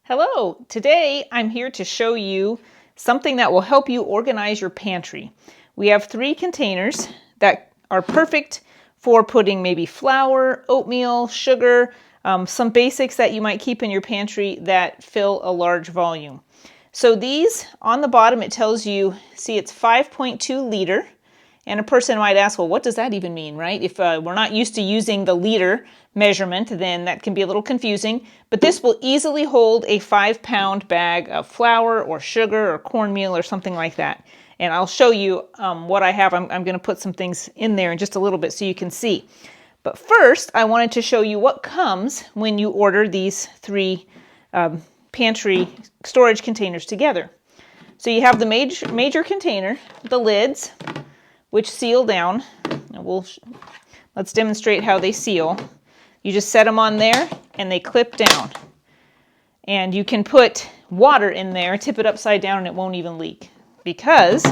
Hello! Today I'm here to show you something that will help you organize your pantry. We have 3 containers that are perfect for putting maybe flour, oatmeal, sugar, some basics that you might keep in your pantry that fill a large volume. So these, on the bottom it tells you, see it's 5.2 liter. And a person might ask, well, what does that even mean, right? If we're not used to using the liter measurement, then that can be a little confusing. But this will easily hold a 5-pound bag of flour or sugar or cornmeal or something like that. And I'll show you what I have. I'm going to put some things in there in just a little bit so you can see. But first, I wanted to show you what comes when you order these 3 pantry storage containers together. So you have the major container, the lids, which seal down. And let's demonstrate how they seal. You just set them on there and they clip down. And you can put water in there, tip it upside down, and it won't even leak because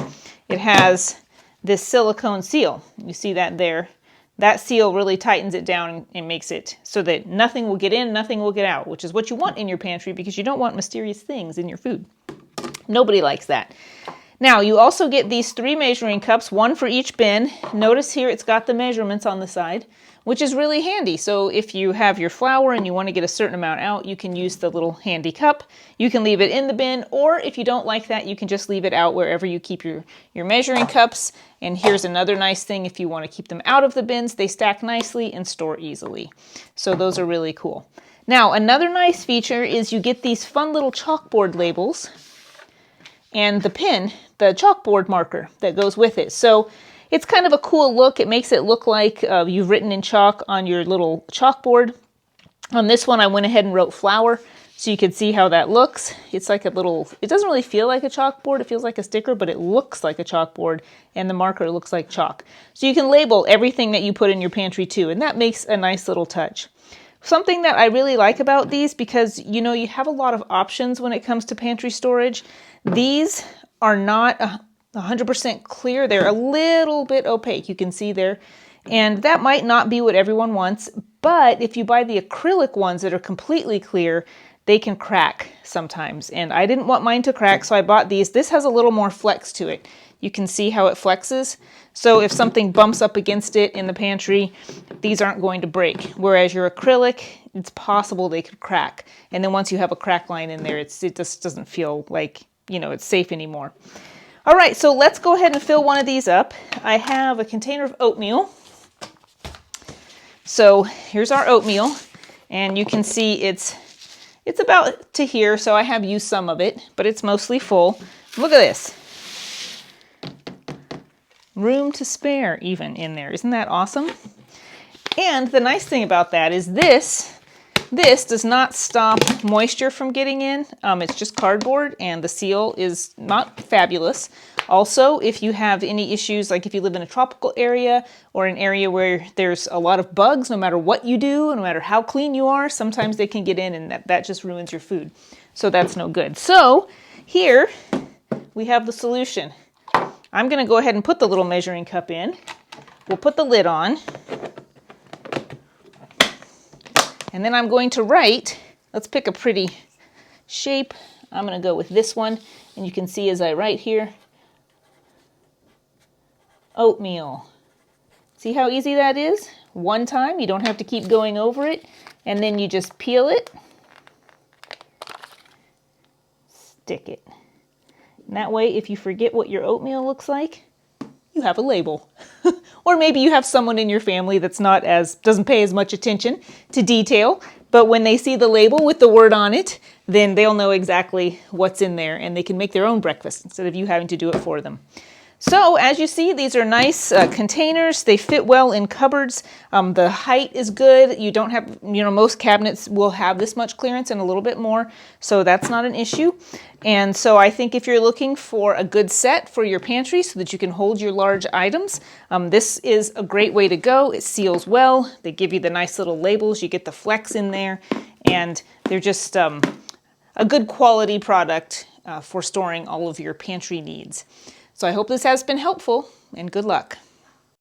it has this silicone seal. You see that there? That seal really tightens it down and makes it so that nothing will get in, nothing will get out, which is what you want in your pantry because you don't want mysterious things in your food. Nobody likes that. Now, you also get these 3 measuring cups, 1 for each bin. Notice here it's got the measurements on the side, which is really handy. So if you have your flour and you want to get a certain amount out, you can use the little handy cup. You can leave it in the bin, or if you don't like that, you can just leave it out wherever you keep your measuring cups. And here's another nice thing, if you want to keep them out of the bins, they stack nicely and store easily. So those are really cool. Now, another nice feature is you get these fun little chalkboard labels and the pin, the chalkboard marker that goes with it. So it's kind of a cool look. It makes it look like you've written in chalk on your little chalkboard. On this one, I went ahead and wrote flour so you can see how that looks. It's like a little, it doesn't really feel like a chalkboard. It feels like a sticker, but it looks like a chalkboard, and the marker looks like chalk. So you can label everything that you put in your pantry too, and that makes a nice little touch. Something that I really like about these, because you know you have a lot of options when it comes to pantry storage. These are not 100% clear. They're a little bit opaque, you can see there. And that might not be what everyone wants, but if you buy the acrylic ones that are completely clear, they can crack sometimes. And I didn't want mine to crack, so I bought these. This has a little more flex to it. You can see how it flexes. So if something bumps up against it in the pantry, these aren't going to break. Whereas your acrylic, it's possible they could crack. And then once you have a crack line in there, it just doesn't feel like, you know, it's safe anymore. All right, so let's go ahead and fill one of these up. I have a container of oatmeal. So here's our oatmeal, and you can see it's about to here, so I have used some of it, but it's mostly full. Look at this. Room to spare even in there. Isn't that awesome? And the nice thing about that is this does not stop moisture from getting in. It's just cardboard, and the seal is not fabulous. Also, if you have any issues, like if you live in a tropical area or an area where there's a lot of bugs, no matter what you do, no matter how clean you are, sometimes they can get in, and that just ruins your food. So that's no good. So here we have the solution. I'm going to go ahead and put the little measuring cup in. We'll put the lid on. And then I'm going to write, let's pick a pretty shape. I'm going to go with this one. And you can see as I write here, oatmeal. See how easy that is? One time, you don't have to keep going over it. And then you just peel it, stick it. And that way, if you forget what your oatmeal looks like, you have a label. Or maybe you have someone in your family that's doesn't pay as much attention to detail, but when they see the label with the word on it, then they'll know exactly what's in there, and they can make their own breakfast instead of you having to do it for them. So as you see, these are nice containers. They fit well in cupboards. The height is good. You don't have, you know, most cabinets will have this much clearance and a little bit more, so that's not an issue. And so I think if you're looking for a good set for your pantry so that you can hold your large items, this is a great way to go. It seals well. They give you the nice little labels. You get the flex in there, and they're just a good quality product for storing all of your pantry needs. So I hope this has been helpful, and good luck.